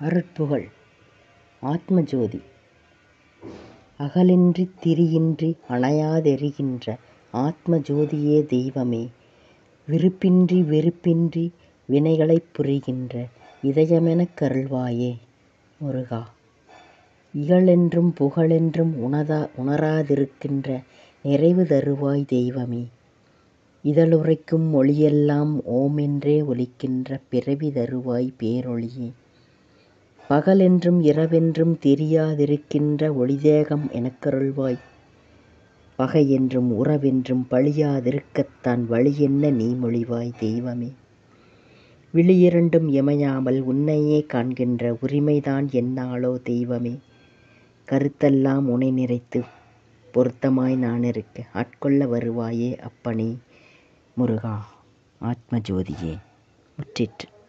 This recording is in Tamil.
அருட்புகழ் ஆத்மஜோதி அகலின்றித் திரியின்றி அணையாதெரிகின்ற ஆத்மஜோதியே தெய்வமே, விருப்பின்றி வெறுப்பின்றி வினைகளைப் புரிகின்ற இதயமெனக் கருள்வாயே முருகா. இகழென்றும் புகழென்றும் உணராதிருக்கின்ற நிறைவு தருவாய் தெய்வமே, இதழுரைக்கும் மொழியெல்லாம் ஓமென்றே ஒலிக்கின்ற பிறவி தருவாய் பேரொளியே. பகலென்றும் இரவென்றும் தெரியாதிருக்கின்ற ஒளிதேகம் எனக்கருள்வாய், பகையென்றும் உறவென்றும் பழியாதிருக்கத்தான் வழியென்ன நீ மொழிவாய் தெய்வமே. விழியிரண்டும் இமையாமல் உன்னையே காண்கின்ற உரிமைதான் என்னாலோ தெய்வமே, கருத்தெல்லாம் உனை நிறைத்து பொருத்தமாய் நானிருக்க ஆட்கொள்ள வருவாயே அப்பனே முருகா. ஆத்மஜோதியே முற்றிற்று.